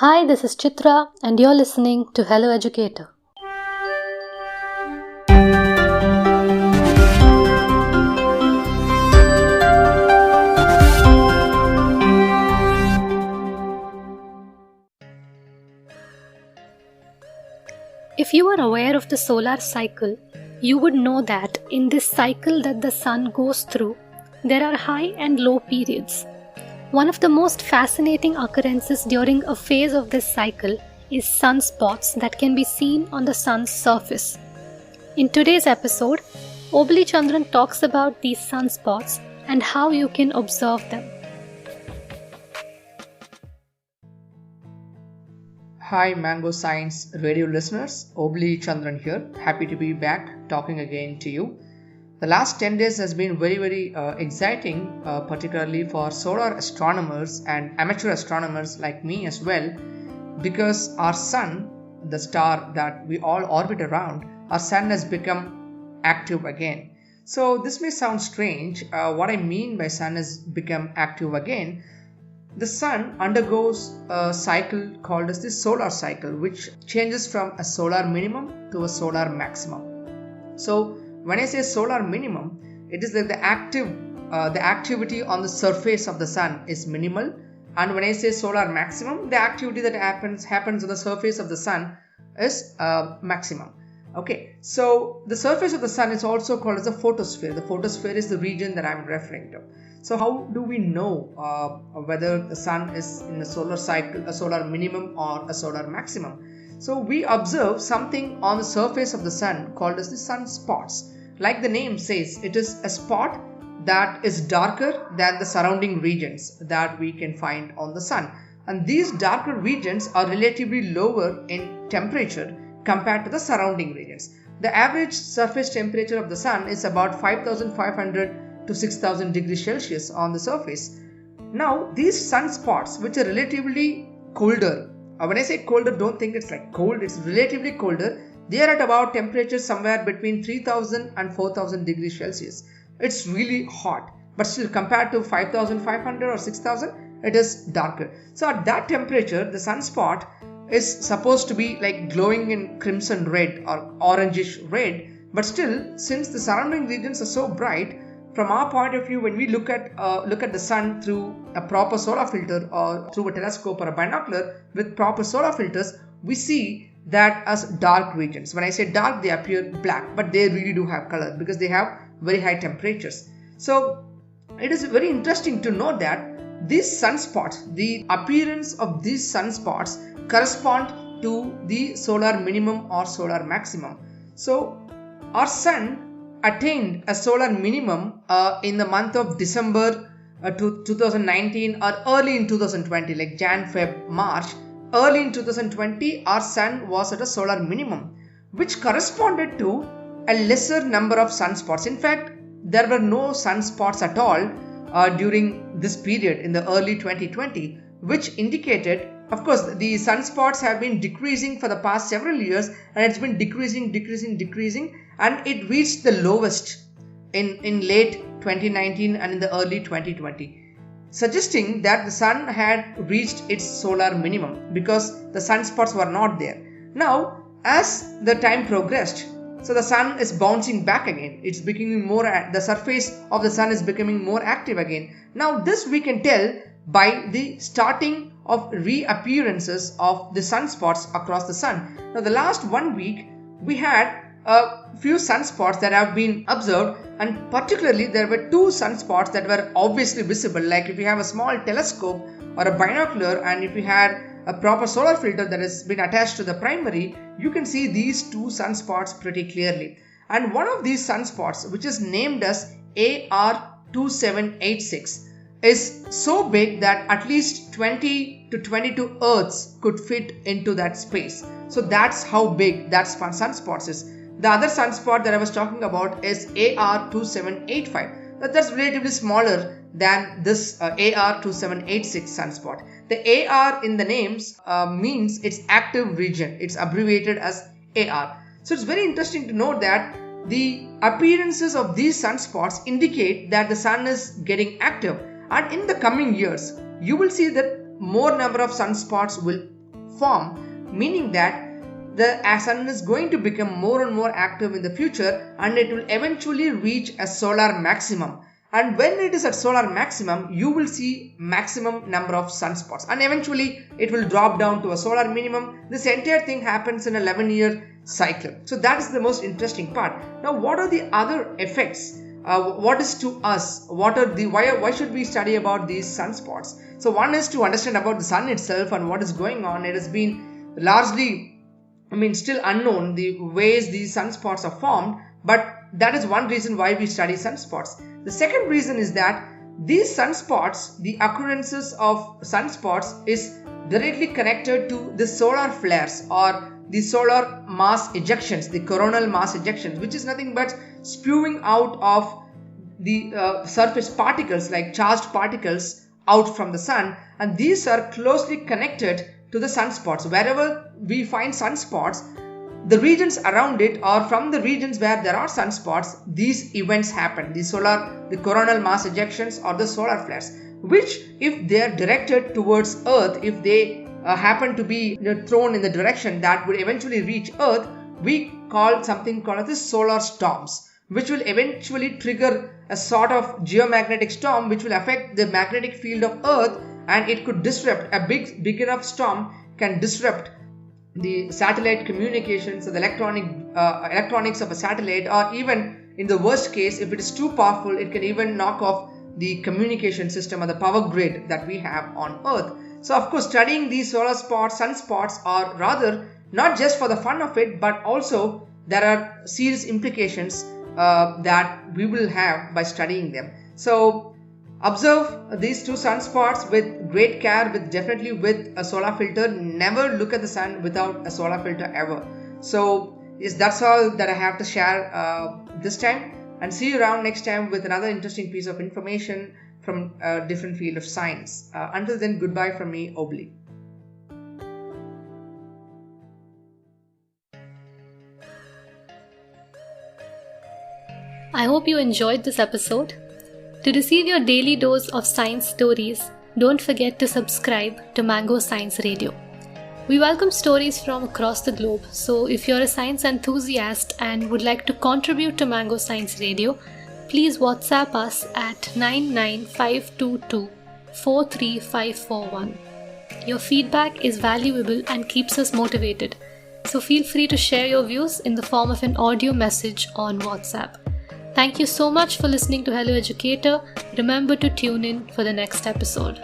Hi, this is Chitra, and you're listening to Hello Educator. If you are aware of the solar cycle, you would know that in this cycle that the sun goes through, there are high and low periods. One of the most fascinating occurrences during a phase of this cycle is sunspots that can be seen on the sun's surface. In today's episode, Obuli Chandran talks about these sunspots and how you can observe them. Hi Mango Science radio listeners, Obuli Chandran here. Happy to be back talking again to you. The last 10 days has been very exciting, particularly for solar astronomers and amateur astronomers like me as well, because our sun, the star that we all orbit around, our sun has become active again. So this may sound strange. What I mean by sun has become active again, the sun undergoes a cycle called as the solar cycle, which changes from a solar minimum to a solar maximum. So when I say solar minimum, it is like the activity on the surface of the sun is minimal, and when I say solar maximum, the activity that happens on the surface of the sun is maximum. Okay, so the surface of the sun is also called as a photosphere. The photosphere is the region that I'm referring to. So how do we know whether the sun is in a solar cycle, a solar minimum or a solar maximum? So we observe something on the surface of the sun called as the sunspots. Like the name says, it is a spot that is darker than the surrounding regions that we can find on the sun. And these darker regions are relatively lower in temperature compared to the surrounding regions. The average surface temperature of the sun is about 5,500 to 6,000 degrees Celsius on the surface. Now, these sunspots, which are relatively colder, when I say colder, don't think it's like cold, it's relatively colder. They are at about temperatures somewhere between 3,000 and 4,000 degrees Celsius. It's really hot, but still compared to 5,500 or 6,000, it is darker. So at that temperature, the sunspot is supposed to be like glowing in crimson red or orangish red, but still, since the surrounding regions are so bright, from our point of view, when we look at the sun through a proper solar filter or through a telescope or a binocular with proper solar filters, we see that as dark regions. When I say dark, they appear black, but they really do have color because they have very high temperatures. So it is very interesting to know that these sunspots, the appearance of these sunspots correspond to the solar minimum or solar maximum. So our sun attained a solar minimum in the month of December 2019 or early in 2020, like Jan, Feb, March. Early in 2020, our sun was at a solar minimum, which corresponded to a lesser number of sunspots. In fact, there were no sunspots at all during this period in the early 2020, which indicated, of course, the sunspots have been decreasing for the past several years, and it's been decreasing, and it reached the lowest in late 2019 and in the early 2020, suggesting that the sun had reached its solar minimum because the sunspots were not there. Now, as the time progressed, so the sun is bouncing back again. It's becoming the surface of the sun is becoming more active again. Now, this we can tell by the starting of reappearances of the sunspots across the sun. Now, the last 1 week, we had a few sunspots that have been observed, and particularly there were two sunspots that were obviously visible. Like if you have a small telescope or a binocular, and if you had a proper solar filter that has been attached to the primary, you can see these two sunspots pretty clearly. And one of these sunspots, which is named as AR2786, is so big that at least 20 to 22 Earths could fit into that space. So that's how big that sunspot is. The other sunspot that I was talking about is AR2785. That's relatively smaller than this AR2786 sunspot. The AR in the names means it's active region. It's abbreviated as AR. So it's very interesting to note that the appearances of these sunspots indicate that the sun is getting active. And in the coming years, you will see that more number of sunspots will form, meaning that the sun is going to become more and more active in the future, and it will eventually reach a solar maximum. And when it is at solar maximum, you will see maximum number of sunspots, and eventually it will drop down to a solar minimum. This entire thing happens in an 11-year cycle. So that is the most interesting part. Now, what are the other effects? What is to us? Why should we study about these sunspots? So one is to understand about the sun itself and what is going on. It has been largely, still unknown the ways these sunspots are formed, but that is one reason why we study sunspots. The second reason is that these sunspots, the occurrences of sunspots is directly connected to the solar flares or the solar mass ejections, the coronal mass ejections, which is nothing but spewing out of the surface particles like charged particles out from the sun, and these are closely connected to the sunspots. Wherever we find sunspots, the regions around it or from the regions where there are sunspots, these events happen, the coronal mass ejections or the solar flares, which if they are directed towards Earth, if they happen to be thrown in the direction that would eventually reach Earth, we call something called as solar storms, which will eventually trigger a sort of geomagnetic storm which will affect the magnetic field of Earth, and it could disrupt, a big enough storm can disrupt the satellite communications or the electronics of a satellite, or even in the worst case, if it is too powerful, it can even knock off the communication system or the power grid that we have on Earth. So of course, studying these sunspots are rather not just for the fun of it, but also there are serious implications that we will have by studying them. So observe these two sunspots with great care, definitely with a solar filter. Never look at the sun without a solar filter ever. So yes, that's all that I have to share this time, and see you around next time with another interesting piece of information from a different field of science. Until then, goodbye from me, Obuli. I hope you enjoyed this episode. To receive your daily dose of science stories, don't forget to subscribe to Mango Science Radio. We welcome stories from across the globe, so if you're a science enthusiast and would like to contribute to Mango Science Radio, please WhatsApp us at 99522 43541. Your feedback is valuable and keeps us motivated, so feel free to share your views in the form of an audio message on WhatsApp. Thank you so much for listening to Hello Educator. Remember to tune in for the next episode.